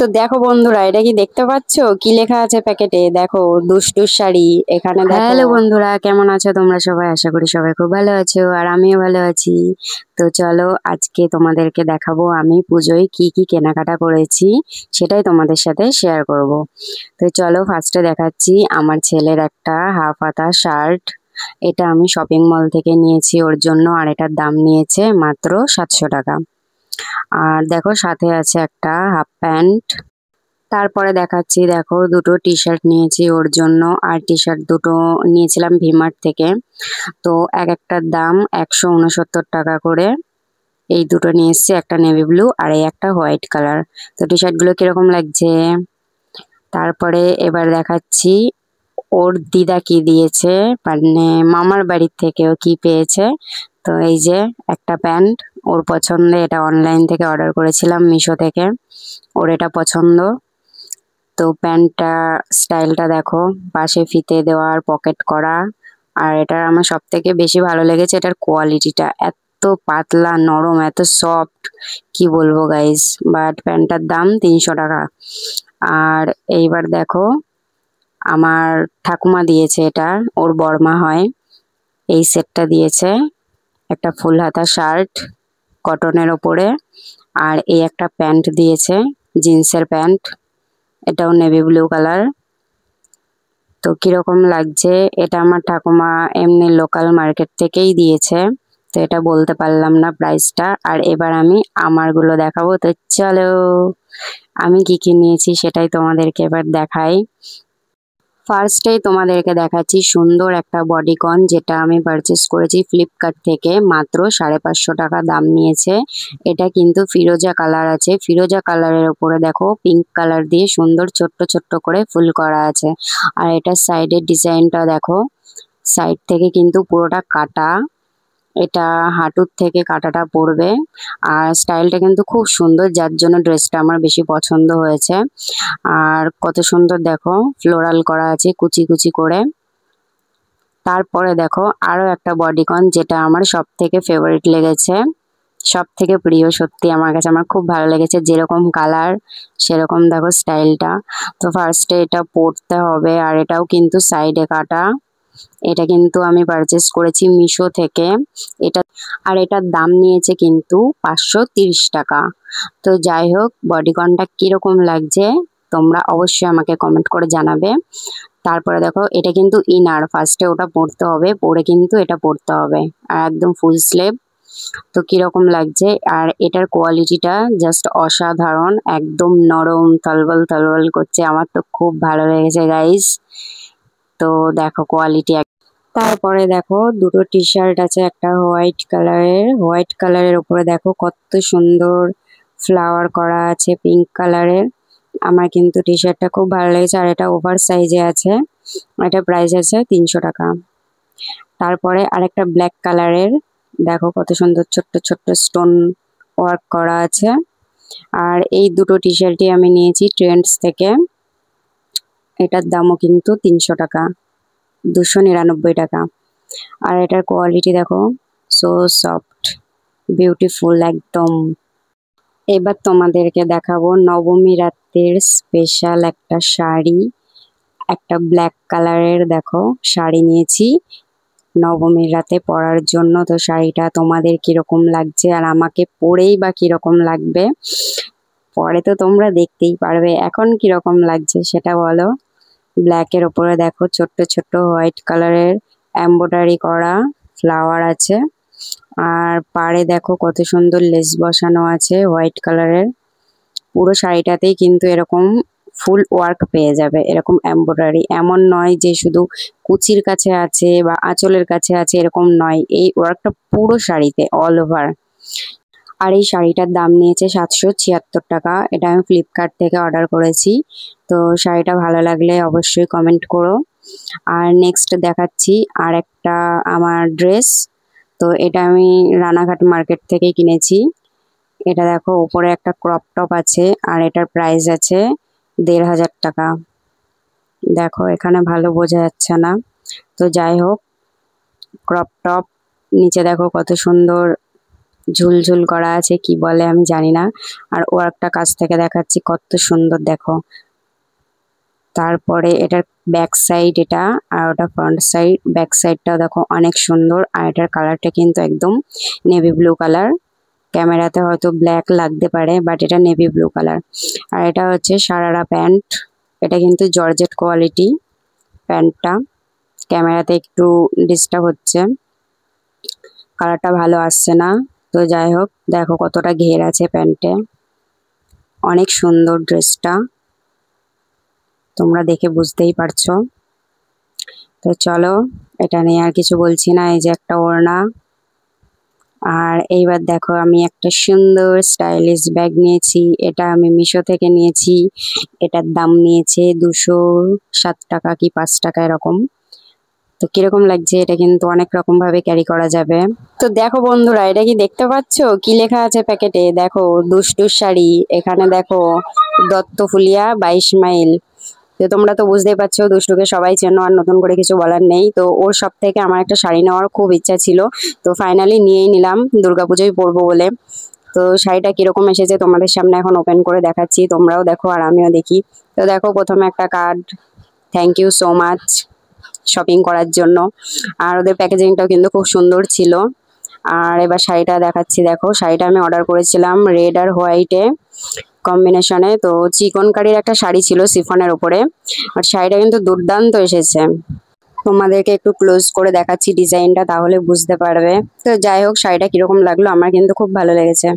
তো দেখো বন্ধুরা, এটা কি দেখতে পাচ্ছো কি লেখা আছে প্যাকেটে? দেখো, দুষ্টুর শাড়ি। এখানে হ্যালো বন্ধুরা, কেমন আছো তোমরা সবাই? আশা করি সবাই খুব ভালো আছো, আর আমিও ভালো আছি। তো চলো, আজকে তোমাদেরকে দেখাবো আমি পুজোয় কি কি কেনাকাটা করেছি, সেটাই তোমাদের সাথে শেয়ার করব। তো চলো, ফার্স্টে দেখাচ্ছি আমার ছেলের একটা হাফ হাতা শার্ট। এটা আমি শপিং মল থেকে নিয়েছি ওর জন্য, আর এটার দাম নিয়েছে মাত্র 700 টাকা। আর দেখো, সাথে আছে একটা হাফ প্যান্ট। তারপরে দেখাচ্ছি, দেখো দুটো টি শার্ট নিয়েছি ওর জন্য, আর টি শার্ট দুটো নিয়েছিলাম ভিমার্ট থেকে। তো এক একটার দাম 169 টাকা করে। এই দুটো নিয়ে এসেছি, একটা নেভি ব্লু আর এই একটা হোয়াইট কালার। তো টি শার্ট গুলো কিরকম লাগছে? তারপরে এবার দেখাচ্ছি ওর দিদা কি দিয়েছে, মানে মামার বাড়ির থেকে ও কি পেয়েছে। তো এই যে একটা প্যান্ট ওর পছন্দ, এটা অনলাইন থেকে অর্ডার করেছিলাম মিশো থেকে। ওর এটা পছন্দ। তো প্যান্টটা স্টাইলটা দেখো, পাশে ফিতে দেওয়া আর পকেট করা। আর এটা আমার সব থেকে বেশি ভালো লেগেছে এটার কোয়ালিটিটা, এত পাতলা নরম, এত সফট, কি বলবো গাইস। বাট প্যান্টটার দাম 300 টাকা। আর এইবার দেখো, আমার ঠাকুমা দিয়েছে, এটা ওর বড়মা হয়, এই সেটটা দিয়েছে। একটা ফুল হাতা শার্ট কটনের ওপরে, আর এই একটা প্যান্ট দিয়েছে, জিন্সের প্যান্ট, এটাও নেভি ব্লু কালার। তো কিরকম লাগছে? এটা আমার ঠাকুমা এমনি লোকাল মার্কেট থেকেই দিয়েছে, তো এটা বলতে পারলাম না প্রাইসটা। আর এবার আমি আমারগুলো দেখাবো। তো চলো, আমি কি কি নিয়েছি সেটাই তোমাদেরকে এবার দেখাই। ফার্স্টেই তোমাদেরকে দেখাচ্ছি সুন্দর একটা বডিকন, যেটা আমি পারচেস করেছি ফ্লিপকার্ট থেকে, মাত্র 550 টাকা দাম নিয়েছে। এটা কিন্তু ফিরোজা কালার আছে, ফিরোজা কালারের উপরে দেখো পিঙ্ক কালার দিয়ে সুন্দর ছোট্ট ছোট্ট করে ফুল করা আছে। আর এটার সাইডের ডিজাইনটা দেখো, সাইড থেকে কিন্তু পুরোটা কাটা, এটা হাঁটুর থেকে কাটাটা পড়বে। আর স্টাইলটা কিন্তু খুব সুন্দর, যার জন্য ড্রেসটা আমার বেশি পছন্দ হয়েছে। আর কত সুন্দর দেখো, ফ্লোরাল করা আছে কুচি কুচি করে। তারপরে দেখো আরো একটা বডিকন, যেটা আমার সব থেকে ফেভারিট লেগেছে, সব থেকে প্রিয়, সত্যি আমার কাছে, আমার খুব ভালো লেগেছে। যেরকম কালার সেরকম দেখো স্টাইলটা। তো ফার্স্টে এটা পরতে হবে, আর এটাও কিন্তু সাইডে কাটা। এটা কিন্তু আমি পারচেস করেছি মিশো থেকে। এটা, আর এটার দাম নিয়েছে কিন্তু 530 টাকা। তো যাই হোক, বডিকনটা কিরকম লাগছে তোমরা অবশ্যই আমাকে কমেন্ট করে জানাবে। তারপরে দেখো, এটা কিন্তু ইনার, ফার্স্টে ওটা পরতে হবে, পরে কিন্তু এটা পরতে হবে, আর একদম ফুল স্লিভ। তো কিরকম লাগছে? আর এটার কোয়ালিটিটা জাস্ট অসাধারণ, একদম নরম, থলবল থলবল করছে, আমার তো খুব ভালো লেগেছে গাইস। তো দেখো কোয়ালিটি। তারপরে দেখো দুটো টি শার্ট আছে, একটা হোয়াইট কালারের, হোয়াইট কালারের উপরে দেখো কত সুন্দর ফ্লাওয়ার করা আছে পিঙ্ক কালারের। আমার কিন্তু টি শার্টটা খুব ভালো লেগেছে, আর এটা ওভার সাইজে আছে। এটা প্রাইস আছে 300 টাকা। তারপরে আরেকটা ব্ল্যাক কালারের, দেখো কত সুন্দর ছোট্ট ছোট্ট স্টোন ওয়ার্ক করা আছে। আর এই দুটো টি শার্টই আমি নিয়েছি ট্রেন্ডস থেকে। এটার দামও কিন্তু 300 টাকা, 299 টাকা। আর এটার কোয়ালিটি দেখো, সো সফট, বিউটিফুল একদম। এবার তোমাদেরকে দেখাবো নবমী রাতের স্পেশাল একটা শাড়ি, একটা ব্ল্যাক কালারের দেখো শাড়ি নিয়েছি নবমীর রাতে পরার জন্য। তো শাড়িটা তোমাদের কিরকম লাগছে, আর আমাকে পরেই বা কিরকম লাগবে, পরে তো তোমরা দেখতেই পারবে, এখন কিরকম লাগছে সেটা বলো। ব্ল্যাকের ওপরে দেখো ছোট্ট ছোট্ট হোয়াইট কালারের এমব্রয়ডারি করা ফ্লাওয়ার আছে। আর পাড়ে দেখো কত সুন্দর লেস বসানো আছে হোয়াইট কালারের। পুরো শাড়িটাতেই কিন্তু এরকম ফুল ওয়ার্ক পেয়ে যাবে, এরকম এমব্রয়ডারি, এমন নয় যে শুধু কুচির কাছে আছে বা আঁচলের কাছে আছে, এরকম নয়, এই ওয়ার্কটা পুরো শাড়িতে অল ওভার। আর এই শাড়িটার দাম নিয়েছে 776 টাকা। এটা আমি ফ্লিপকার্ট থেকে অর্ডার করেছি। তো শাড়িটা ভালো লাগলে অবশ্যই কমেন্ট করো। আর নেক্সট দেখাচ্ছি আর একটা আমার ড্রেস। তো এটা আমি রানাঘাট মার্কেট থেকে কিনেছি। এটা দেখো, উপরে একটা ক্রপ টপ আছে, আর এটার প্রাইস আছে 1500 টাকা। দেখো এখানে ভালো বোঝা যাচ্ছে না, তো যাই হোক, ক্রপ টপ, নিচে দেখো কত সুন্দর ঝুলঝুল করা আছে, কি বলে আমি জানি না। আর ও একটা কাছ থেকে দেখাচ্ছি কত সুন্দর দেখো। তারপরে এটার ব্যাক সাইড এটা, আর ওটা ফ্রন্ট সাইড। ব্যাক সাইডটাও দেখো অনেক সুন্দর, আর এটার কালারটা কিন্তু একদম নেভি ব্লু কালার। ক্যামেরাতে হয়তো ব্ল্যাক লাগতে পারে, বাট এটা নেভি ব্লু কালার। আর এটা হচ্ছে সারারা প্যান্ট। এটা কিন্তু জর্জেট কোয়ালিটি প্যান্টটা। ক্যামেরাতে একটু ডিস্টার্ব হচ্ছে, কালারটা ভালো আসছে না। তো যাই হোক, দেখো কতটা ঘের আছে প্যান্টে, অনেক সুন্দর ড্রেসটা, তোমরা দেখে বুঝতেই পারছো। তো চলো, এটা নিয়ে আর কিছু বলছি না। এই যে একটা ওড়না। আর এইবার দেখো, আমি একটা সুন্দর স্টাইলিশ ব্যাগ নিয়েছি। এটা আমি মিশো থেকে নিয়েছি। এটার দাম নিয়েছে 207 টাকা কি 5 টাকা এরকম। তো কিরকম লাগছে, এটা কিন্তু অনেক রকম ভাবে ক্যারি করা যাবে। তো দেখো বন্ধুরা, এটা কি দেখতে পাচ্ছো কি লেখা আছে প্যাকেটে? দেখো দুষ্টুর শাড়ি। এখানে দেখো দত্তফুলিয়া 22 মাইল। তো তোমরা তো বুঝতেই পারছো, দুষ্টুকে সবাই চেনো, আর নতুন করে কিছু বলার নেই। তো ওর সব থেকে আমার একটা শাড়ি নেওয়ার খুব ইচ্ছা ছিল, তো ফাইনালি নিয়েই নিলাম দুর্গাপুজোয় পরবো বলে। তো শাড়িটা কিরকম এসেছে তোমাদের সামনে এখন ওপেন করে দেখাচ্ছি, তোমরাও দেখো আর আমিও দেখি। তো দেখো, প্রথমে একটা card, thank you so much shopping করার জন্য। আর ওদের প্যাকেজিংটাও কিন্তু খুব সুন্দর ছিল। আর এবার শাড়িটা দেখাচ্ছি। দেখো, শাড়িটা আমি অর্ডার করেছিলাম রেড আর হোয়াইটে কম্বিনেশনে। তো চিকনকারির একটা শাড়ি ছিল শিফনের উপরে, আর শাড়িটা কিন্তু দুর্দান্ত এসেছে। তোমাদেরকে একটু ক্লোজ করে দেখাচ্ছি ডিজাইনটা, তাহলে বুঝতে পারবে। তো যাই হোক, শাড়িটা কিরকম লাগলো, আমার কিন্তু খুব ভালো লেগেছে।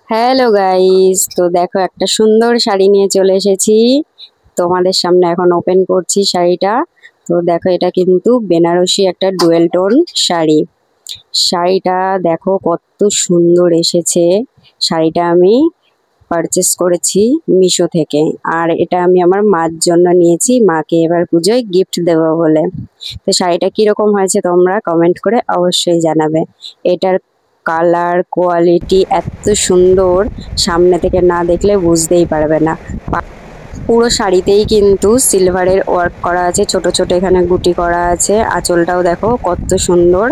হ্যালো গাইস, তো দেখো একটা সুন্দর শাড়ি নিয়ে চলে এসেছি তোমাদের সামনে, এখন ওপেন করছি শাড়িটা। তো দেখো, এটা কিন্তু বেনারসি একটা ডুয়েল টোন শাড়ি। শাড়িটা দেখো কত সুন্দর এসেছে। শাড়িটা আমি পারচেস করেছি মিশো থেকে, আর এটা আমি আমার মার জন্য নিয়েছি, মাকে এবার পুজোয় গিফট দেবো বলে। তো শাড়িটা কিরকম হয়েছে তোমরা কমেন্ট করে অবশ্যই জানাবে। এটার কালার কোয়ালিটি এত সুন্দর, সামনে থেকে না দেখলে বুঝতেই পারবে না। পুরো শাড়িতেই কিন্তু সিলভারের ওয়ার্ক করা আছে, ছোট ছোট এখানে গুটি করা আছে। আঁচলটাও দেখো কত সুন্দর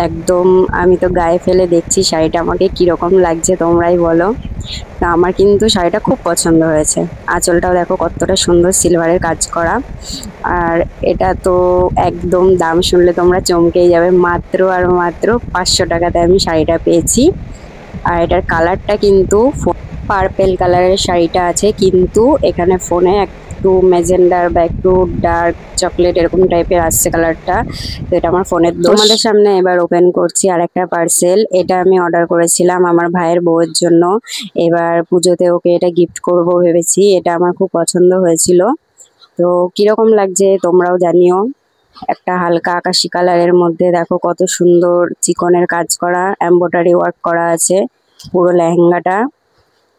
একদম। আমি তো গায়ে ফেলে দেখছি শাড়িটা আমাকে কিরকম লাগছে, তোমরাই বলো। তা আমার কিন্তু শাড়িটা খুব পছন্দ হয়েছে। আঁচলটাও দেখো কতটা সুন্দর সিলভারের কাজ করা। আর এটা তো একদম দাম শুনলে তোমরা চমকেই যাবে, মাত্র আর মাত্র 500 টাকাতে আমি শাড়িটা পেয়েছি। আর এটার কালারটা কিন্তু পার্পেল কালারের শাড়িটা আছে, কিন্তু এখানে ফোনে একটু ম্যাজেন্ডার বা একটু ডার্ক চকলেট এরকম টাইপের আসছে কালারটা। তো এটা আমার ফোনের দোষ। তোমাদের সামনে এবার ওপেন করছি আর একটা পার্সেল। এটা আমি অর্ডার করেছিলাম আমার ভাইয়ের বউয়ের জন্য। এবার পুজোতে ওকে এটা গিফট করব ভেবেছি। এটা আমার খুব পছন্দ হয়েছিল। তো কিরকম লাগছে তোমরাও জানিও। একটা হালকা আকাশি কালারের মধ্যে দেখো কত সুন্দর চিকনের কাজ করা, এমব্রয়ডারি ওয়ার্ক করা আছে পুরো লেহেঙ্গাটা।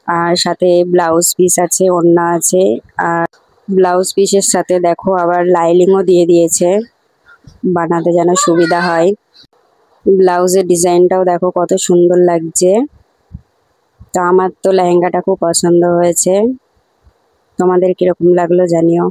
আর সাথে ব্লাউজ পিস আছে, ওড়না আছে। আর ব্লাউজ পিসের সাথে দেখো আবার লাইলিংও দিয়ে দিয়েছে, বানাতে যেন সুবিধা হয়। ব্লাউজের ডিজাইনটাও দেখো কত সুন্দর লাগছে। তো আমার তো লেহেঙ্গাটা খুব পছন্দ হয়েছে, তোমাদের কিরকম লাগলো জানিও।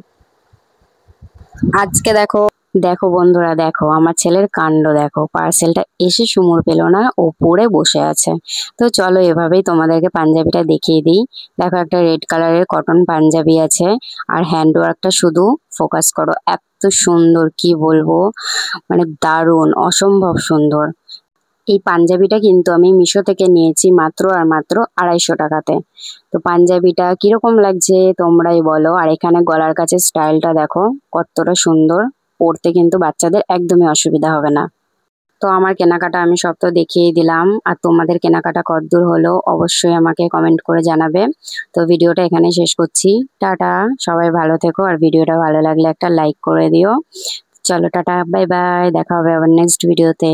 আজকে দেখো দেখো বন্ধুরা, দেখো আমার ছেলের কাণ্ড দেখো, পার্সেলটা এসে সুমুর পেল না, ও পরে বসে আছে। তো চলো এভাবেই তোমাদেরকে পাঞ্জাবিটা দেখিয়ে দিই। দেখো একটা রেড কালারের কটন পাঞ্জাবি আছে, আর হ্যান্ড ওয়ার্কটা শুধু ফোকাস করো, এত সুন্দর কি বলবো, মানে দারুণ, অসম্ভব সুন্দর। এই পাঞ্জাবিটা কিন্তু আমি মিশো থেকে নিয়েছি মাত্র আর মাত্র 250 টাকাতে। তো পাঞ্জাবিটা কিরকম লাগছে তোমরাই বলো। আর এখানে গলার কাছে স্টাইলটা দেখো কতটা সুন্দর, পরতে কিন্তু বাচ্চাদের একদমই অসুবিধা হবে না। তো আমার কেনাকাটা আমি সব তো দেখিয়ে দিলাম, আর তোমাদের কেনাকাটা কতদূর হলো অবশ্যই আমাকে কমেন্ট করে জানাবে। তো ভিডিওটা এখানে শেষ করছি, টাটা। সবাই ভালো থেকো, আর ভিডিওটা ভালো লাগলে একটা লাইক করে দিও। চলো টাটা, বাই বাই, দেখা হবে আবার নেক্সট ভিডিওতে।